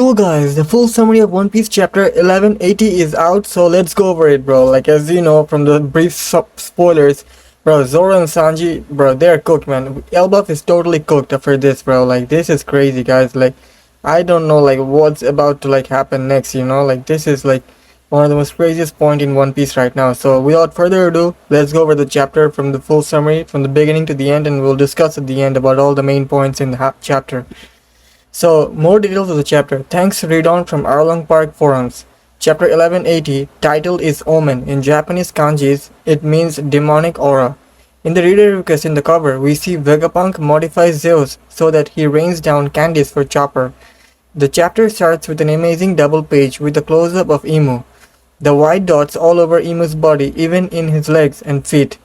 So guys, the full summary of One Piece chapter 1180 is out, so let's go over it, bro. Like, as you know from the brief spoilers, bro, Zoro and Sanji, bro, they're cooked, man. Elbaph is totally cooked after this, bro. Like, this is crazy, guys. Like, I don't know, like, what's about to, like, happen next, you know? Like, this is, like, one of the most craziest point in One Piece right now. So, without further ado, let's go over the chapter from the full summary, from the beginning to the end, and we'll discuss at the end about all the main points in the chapter. So, more details of the chapter. Thanks read on from Arlong Park forums. Chapter 1180, title is Omen. In Japanese kanjis, it means demonic aura. In the reader request in the cover, we see Vegapunk modifies Zeus so that he rains down candies for Chopper. The chapter starts with an amazing double page with a close-up of Emu. The white dots all over Emu's body, even in his legs and feet.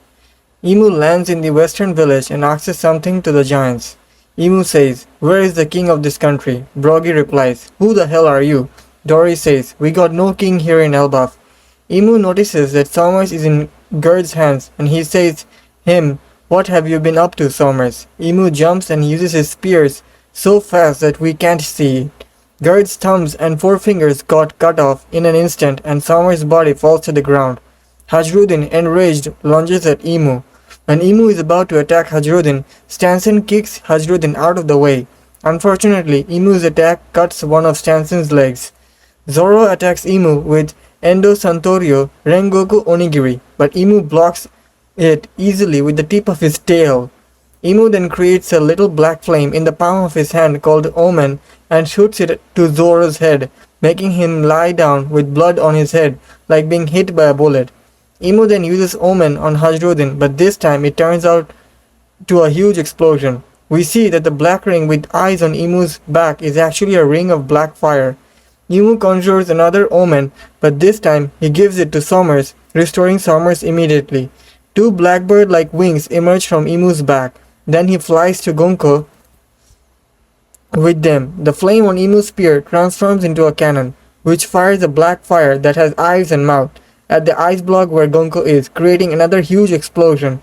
Emu lands in the western village and asks something to the giants. Emu says, "Where is the king of this country?" Brogy replies, "Who the hell are you?" Dorry says, "We got no king here in Elbaph." Emu notices that Sommers is in Gerd's hands and he says, "What have you been up to, Sommers?" Emu jumps and uses his spears so fast that we can't see it. Gerd's thumbs and forefingers got cut off in an instant and Sommers' body falls to the ground. Hajrudin, enraged, lunges at Emu. When Emu is about to attack Hajrudin, Stansen kicks Hajrudin out of the way. Unfortunately, Emu's attack cuts one of Stansen's legs. Zoro attacks Emu with Enou Santōryū, Rengoku Oni Giri, but Emu blocks it easily with the tip of his tail. Emu then creates a little black flame in the palm of his hand called Omen and shoots it to Zoro's head, making him lie down with blood on his head like being hit by a bullet. Emu then uses Omen on Hajrudin, but this time it turns out to a huge explosion. We see that the black ring with eyes on Emu's back is actually a ring of black fire. Emu conjures another Omen, but this time he gives it to Sommers, restoring Sommers immediately. Two blackbird-like wings emerge from Emu's back. Then he flies to Gonko with them. The flame on Emu's spear transforms into a cannon, which fires a black fire that has eyes and mouth at the ice block where Gonko is, creating another huge explosion.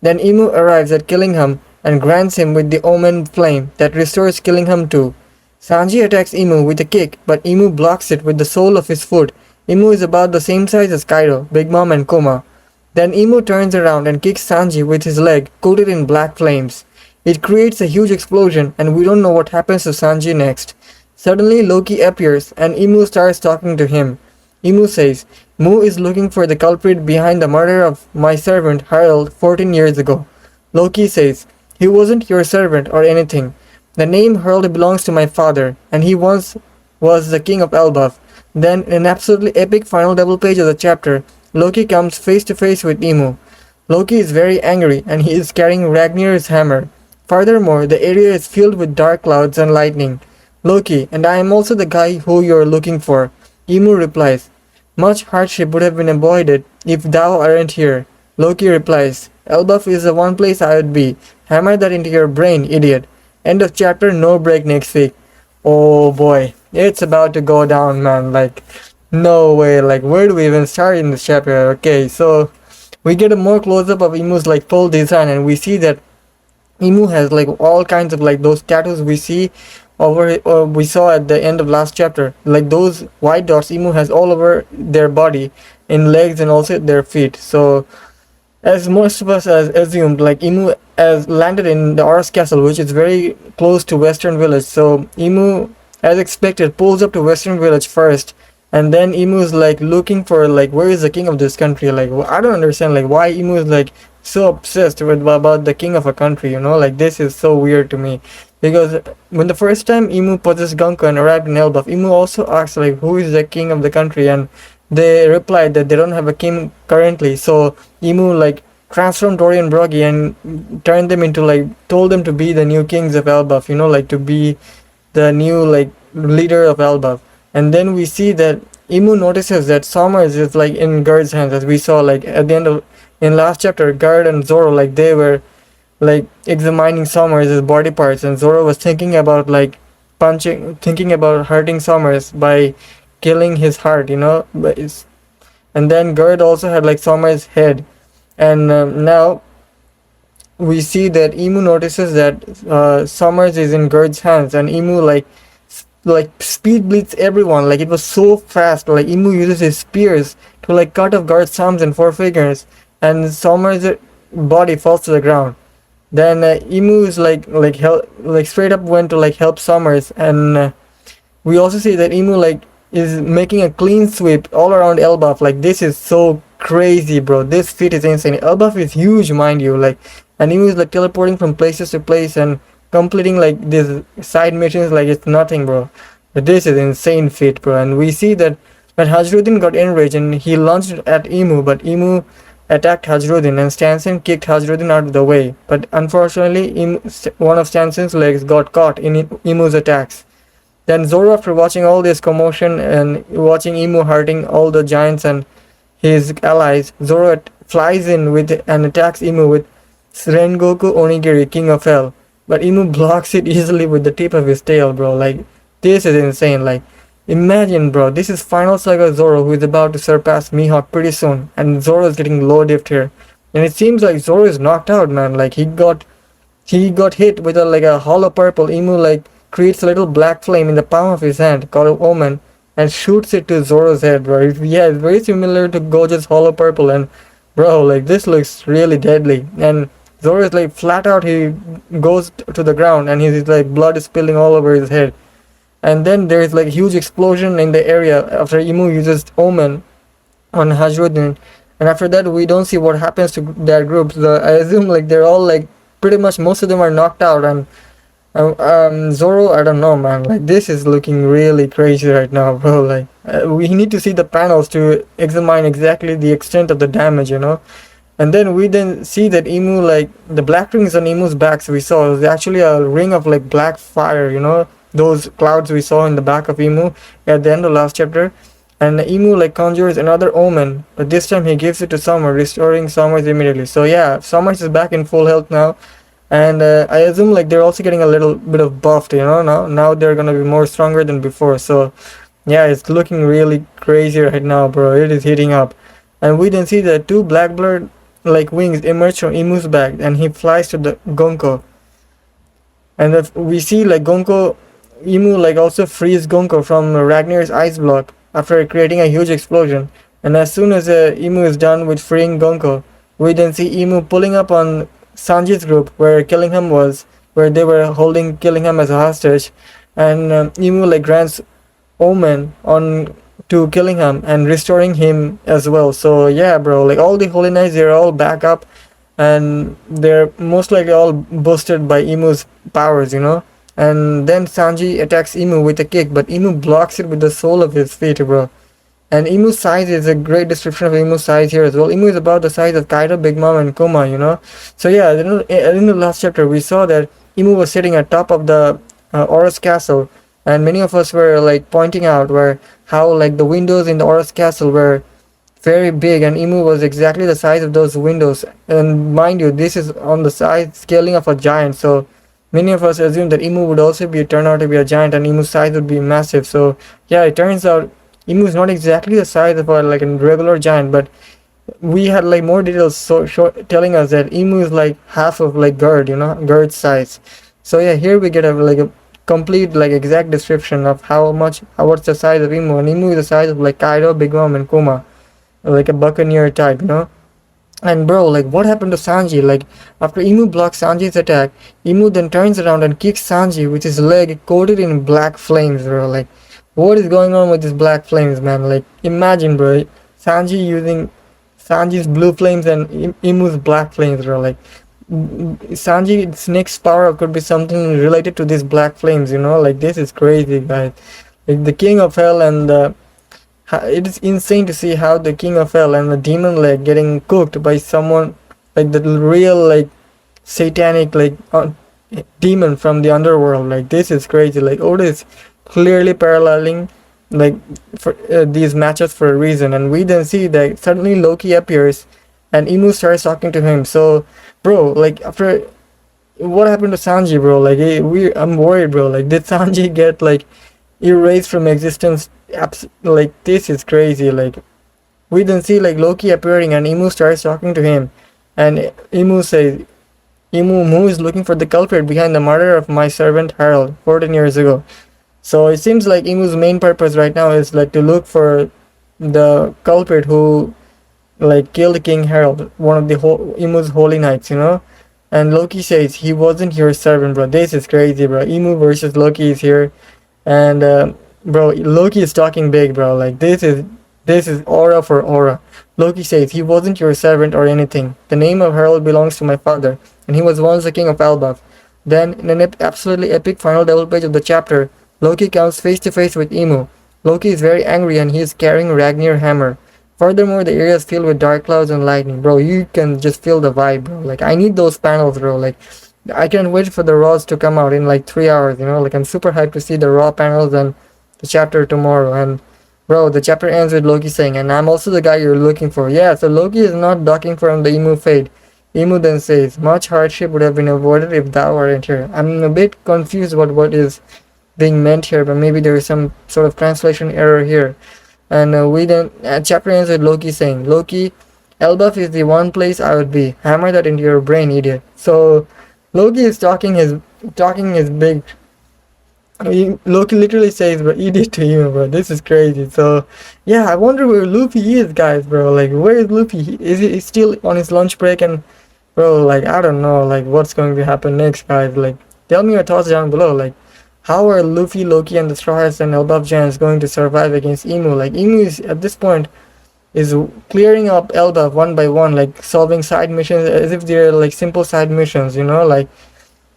Then Emu arrives at Killingham and grants him with the Omen flame that restores Killingham too. Sanji attacks Emu with a kick, but Emu blocks it with the sole of his foot. Emu is about the same size as Kaido, Big Mom and Kuma. Then Emu turns around and kicks Sanji with his leg coated in black flames. It creates a huge explosion and we don't know what happens to Sanji next. Suddenly Loki appears and Emu starts talking to him. Emu says, "Mu is looking for the culprit behind the murder of my servant Harold 14 years ago. Loki says, "He wasn't your servant or anything. The name Harold belongs to my father, and he once was the king of Elbaph." Then, in an absolutely epic final double page of the chapter, Loki comes face to face with Emu. Loki is very angry, and he is carrying Ragnar's hammer. Furthermore, the area is filled with dark clouds and lightning. Loki, and I am also the guy who you are looking for. Emu replies, "Much hardship would have been avoided if thou aren't here." Loki replies, "Elbaph is the one place I would be. Hammer that into your brain, idiot." End of chapter, no break next week. Oh boy, it's about to go down, man. Like, no way. Like, where do we even start in this chapter? Okay, so we get a more close-up of Emu's like full design and we see that Emu has like all kinds of like those tattoos we see over or we saw at the end of last chapter, like those white dots Emu has all over their body, in legs and also their feet. So as most of us has assumed, like Emu has landed in the Ars Castle, which is very close to Western Village. So Emu, as expected, pulls up to Western Village first, and then Emu is like looking for like where is the king of this country. Like, I don't understand like why Emu is like so obsessed with about the king of a country, you know. Like, this is so weird to me. Because when the first time Emu possessed Gonko and arrived in Elbaph, Emu also asked like who is the king of the country, and they replied that they don't have a king currently. So Emu like transformed Dorry and Brogy and turned them into like told them to be the new kings of Elbaph, you know, like to be the new like leader of Elbaph. And then we see that Emu notices that Sommers is like in Gerd's hands, as we saw like at the end of in last chapter. Gerd and Zoro like they were like examining Sommers' body parts, and Zoro was thinking about like thinking about hurting Sommers by killing his heart, you know. And then Gerd also had like Sommers' head, and now we see that Emu notices that Sommers is in Gerd's hands, and Emu like like speed bleeds everyone. Like it was so fast. Like Emu uses his spears to like cut off Gerd's arms and forefingers, and Sommers' body falls to the ground. Then Emu is like straight up went to like help Sommers, and we also see that Emu like is making a clean sweep all around Elbaph. Like this is so crazy, bro. This feat is insane. Elbaph is huge, mind you. Like, and Emu is like teleporting from places to place and completing like these side missions like it's nothing, bro. But this is insane feat, bro. And we see that when Hajrudin got enraged and he launched at Emu, but Emu attacked Hajrudin and Stansen kicked Hajrudin out of the way. But unfortunately, one of Stansen's legs got caught in Emu's attacks. Then Zoro, after watching all this commotion and watching Emu hurting all the giants and his allies, Zoro flies in with and attacks Emu with Rengoku Oni Giri, King of Hell. But Emu blocks it easily with the tip of his tail, bro. Like, this is insane. Like, imagine, bro, this is Final Saga Zoro, who is about to surpass Mihawk pretty soon, and Zoro is getting low dipped here. And it seems like Zoro is knocked out, man. Like, he got hit with a hollow purple. Emu like creates a little black flame in the palm of his hand called Omen and shoots it to Zoro's head, bro. Yeah, it's very similar to Gojo's hollow purple, and bro, like this looks really deadly. And Zoro is like flat out, he goes to the ground and his like blood is spilling all over his head. And then there is like huge explosion in the area after Emu uses Omen on Hajrudin. And after that we don't see what happens to that group. I assume like they're all like pretty much most of them are knocked out, and Zoro, I don't know, man. Like this is looking really crazy right now, bro. Like we need to see the panels to examine exactly the extent of the damage, you know. And then we see that Emu, like the black rings on Emu's backs we saw is actually a ring of like black fire, you know, those clouds we saw in the back of Emu at the end of last chapter. And Emu like conjures another Omen, but this time he gives it to Sommers, restoring Sommers immediately. So yeah, Sommers is back in full health now. And I assume like they're also getting a little bit of buffed, you know, now they're gonna be more stronger than before. So yeah, it's looking really crazy right now, bro. It is heating up. And we then see the two blackbird like wings emerge from Emu's back, and he flies to the Gonko. And if we see like Emu like also frees Gonko from Ragnar's ice block after creating a huge explosion. And as soon as Emu is done with freeing Gonko, we then see Emu pulling up on Sanji's group where Killingham was, where they were holding Killingham as a hostage, and Emu like grants Omen on to Killingham and restoring him as well. So yeah, bro, like all the Holy Knights, they're all back up, and they're most likely all boosted by Emu's powers, you know. And then Sanji attacks Emu with a kick, but Emu blocks it with the sole of his feet, bro. And Emu's size is a great description of Emu's size here as well. Emu is about the size of Kaido, Big Mom, and Kuma, you know. So yeah, in the last chapter, we saw that Emu was sitting at top of the Oros Castle, and many of us were like pointing out how like the windows in the Oros Castle were very big, and Emu was exactly the size of those windows. And mind you, this is on the size scaling of a giant, so many of us assumed that Emu would also turn out to be a giant, and Emu's size would be massive. So yeah, it turns out Emu is not exactly the size of a regular giant, but we had like more details telling us that Emu is like half of like Gerd, you know, Gerd's size. So yeah, here we get a complete like exact description of what's the size of Emu, and Emu is the size of like Kaido, Big Mom, and Kuma, like a buccaneer type, you know. And bro, like what happened to Sanji? Like after Emu blocks Sanji's attack, Emu then turns around and kicks Sanji with his leg coated in black flames, bro. Like what is going on with these black flames, man? Like imagine, bro, Sanji using Sanji's blue flames and Emu's black flames, bro. Like Sanji's next power up could be something related to these black flames, you know. Like this is crazy, guys. Like the King of Hell and it is insane to see how the King of Hell and the demon leg getting cooked by someone like the real like satanic like demon from the underworld. Like this is crazy. Like Oda is clearly paralleling like for these matches for a reason. And we then see that suddenly Loki appears and Emu starts talking to him. So bro, like after what happened to Sanji, bro? Like I'm worried, bro. Like did Sanji get like erased from existence? Like this is crazy. Like we then see like Loki appearing and Emu starts talking to him, and Emu says Emu is looking for the culprit behind the murder of my servant Harold 14 years ago. So it seems like Emu's main purpose right now is like to look for the culprit who like killed King Harold, one of the Emu's holy knights, you know. And Loki says he wasn't your servant, bro. This is crazy, bro. Emu versus Loki is here, and bro, Loki is talking big, bro. Like this is aura for aura. Loki says he wasn't your servant or anything. The name of Harold belongs to my father, and he was once the king of Elbaph. Then, in an absolutely epic final double page of the chapter, Loki comes face to face with Emu. Loki is very angry and he is carrying Ragnir hammer. Furthermore, the area is filled with dark clouds and lightning. Bro, you can just feel the vibe, bro. Like, I need those panels, bro. Like, I can't wait for the raws to come out in like 3 hours, you know? Like, I'm super hyped to see the raw panels and the chapter tomorrow. And, bro, the chapter ends with Loki saying, and I'm also the guy you're looking for. Yeah, so Loki is not ducking from the Emu fate. Emu then says, much hardship would have been avoided if thou weren't here. I'm a bit confused about what is being meant here, but maybe there is some sort of translation error here. And we then chapter ends with Loki saying, Loki, Elbaph is the one place I would be. Hammer that into your brain, idiot. So Loki is talking his big. Loki literally says, bro, idiot to you, bro. This is crazy. So yeah, I wonder where Luffy is, guys, bro. Like, where is Luffy? Is he still on his lunch break? And bro, like, I don't know, like, what's going to happen next, guys. Like, tell me your thoughts down below. Like, how are Luffy, Loki, and the Straw Hats and Elbaph Giants going to survive against Emu? Like, Emu is, at this point, is clearing up Elbaph one by one, like, solving side missions as if they're, like, simple side missions, you know? Like,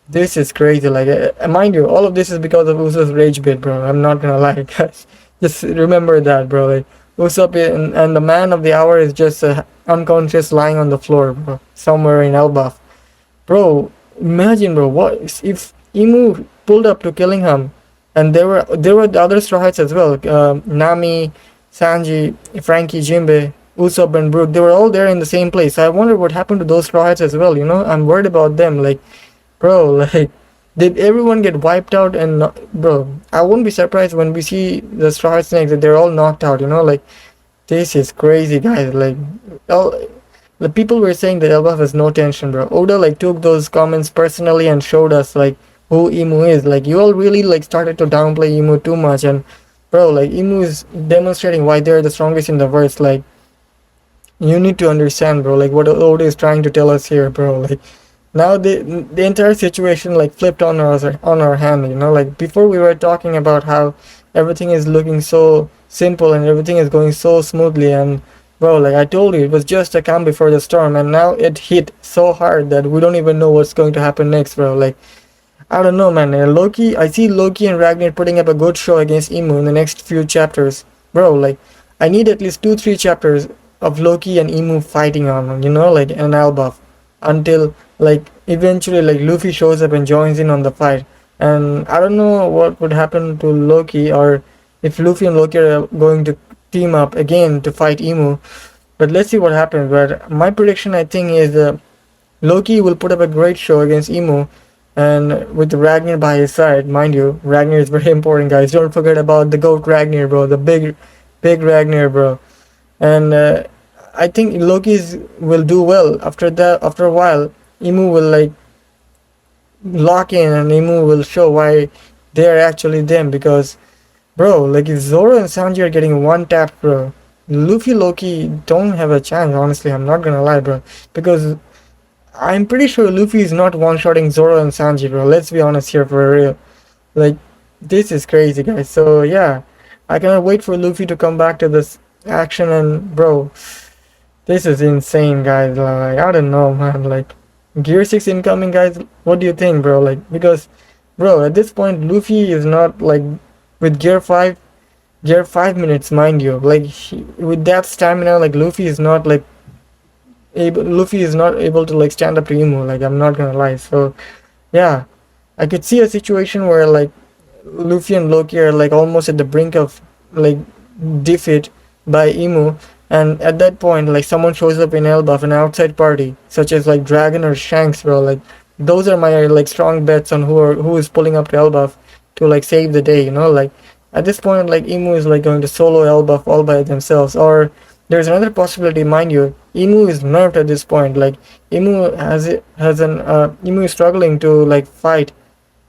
this is crazy. Like, mind you, all of this is because of Usopp's rage bit, bro. I'm not gonna lie, guys. Just remember that, bro. Like, Usopp and the man of the hour is just unconscious lying on the floor, bro. Somewhere in Elbaph. Bro, imagine, bro, what if Emu pulled up to Killingham, and there were the other Straw Hats as well. Nami, Sanji, Frankie, Jinbe, Usopp, and Brook. They were all there in the same place. So I wonder what happened to those Straw Hats as well. You know, I'm worried about them. Like, bro, like, did everyone get wiped out? And bro, I wouldn't be surprised when we see the Straw Hats next that they're all knocked out. You know, like, this is crazy, guys. Like, all the people were saying that Elbaph has no tension, bro. Oda like took those comments personally and showed us like who Emu is. Like, you all really like started to downplay Emu too much, and bro, like, Emu is demonstrating why they're the strongest in the verse. Like, you need to understand, bro, like what Oda is trying to tell us here, bro. Like, now the entire situation like flipped on our hand, you know. Like, before we were talking about how everything is looking so simple and everything is going so smoothly, and bro, like I told you, it was just a calm before the storm, and now it hit so hard that we don't even know what's going to happen next, bro. Like, I don't know, man. I see Loki and Ragnar putting up a good show against Emu in the next few chapters. Bro, like, I need at least 2-3 chapters of Loki and Emu fighting on, you know, like, an Elbaph. Until, like, eventually, like, Luffy shows up and joins in on the fight. And I don't know what would happen to Loki, or if Luffy and Loki are going to team up again to fight Emu. But let's see what happens. But my prediction, I think, is Loki will put up a great show against Emu, and with Ragnar by his side. Mind you, Ragnar is very important, guys. Don't forget about the GOAT Ragnar, bro. The big Ragnar, bro. And I think Loki's will do well. After that, after a while, Emu will like lock in, and Emu will show why they are actually them. Because, bro, like, if Zoro and Sanji are getting one tap, bro, Luffy, Loki don't have a chance. Honestly, I'm not gonna lie, bro. Because I'm pretty sure Luffy is not one-shotting Zoro and Sanji, bro. Let's be honest here, for real. Like, this is crazy, guys. So yeah, I cannot wait for Luffy to come back to this action, and bro, this is insane, guys. Like, I don't know, man. Like, Gear 6 incoming, guys. What do you think, bro? Like, because, bro, at this point, Luffy is not like with Gear 5 minutes, mind you. Like, with that stamina, like, Luffy is not able to like stand up to Emu. Like, I'm not gonna lie. So yeah, I could see a situation where like Luffy and Loki are like almost at the brink of like defeat by Emu, and at that point, like, someone shows up in Elbaph, an outside party such as like Dragon or Shanks, bro. Like, those are my like strong bets on who is pulling up to Elbaph to like save the day, you know. Like, at this point, like, Emu is like going to solo Elbaph all by themselves. Or there's another possibility, mind you. Emu is nerfed at this point. Like, Emu is struggling to like fight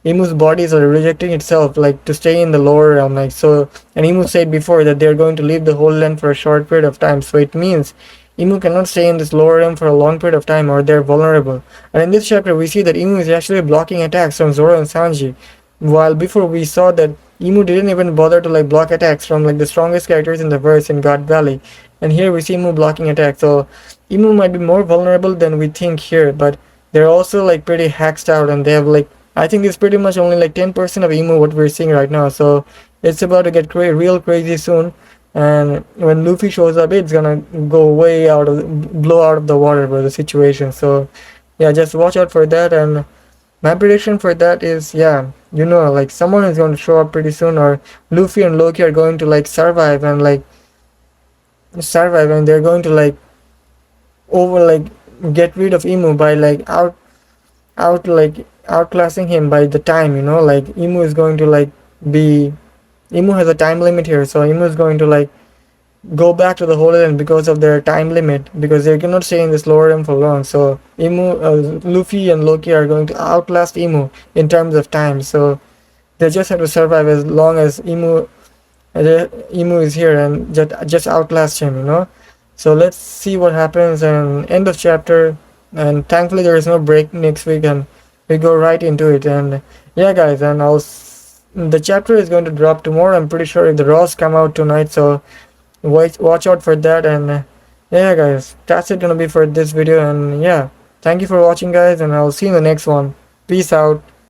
Emu's body is rejecting itself, like, to stay in the lower realm, like, so. And Emu said before that they're going to leave the Holy Land for a short period of time, so it means Emu cannot stay in this lower realm for a long period of time, or they're vulnerable. And in this chapter, we see that Emu is actually blocking attacks from Zoro and Sanji, while before we saw that Emu didn't even bother to, like, block attacks from, like, the strongest characters in the verse in God Valley. And here we see Emu blocking attacks, so Emu might be more vulnerable than we think here, but they're also, like, pretty hacked out, and they have, like, I think it's pretty much only like 10% of Emu what we're seeing right now, so it's about to get real crazy soon. And when Luffy shows up, it's gonna go way out of blow out of the water, bro, the situation. So yeah, just watch out for that. And my prediction for that is, yeah, like, someone is going to show up pretty soon, or Luffy and Loki are going to, like, survive, and they're going to, like, get rid of Emu by, like, outclassing him by the time, like, Emu is going to, like, be Emu has a time limit here, so Emu is going to, like, go back to the Holy Land because of their time limit, because they cannot stay in this lower realm for long. So Luffy and Loki are going to outlast Emu in terms of time, so they just have to survive as long as Emu is here, and just outlast him. So let's see what happens. And end of chapter, and thankfully there is no break next week, and we go right into it. And yeah, guys, and the chapter is going to drop tomorrow, I'm pretty sure, if the Raws come out tonight, so watch out for that. And yeah, guys, that's it gonna be for this video. And yeah, thank you for watching, guys, and I'll see you in the next one. Peace out.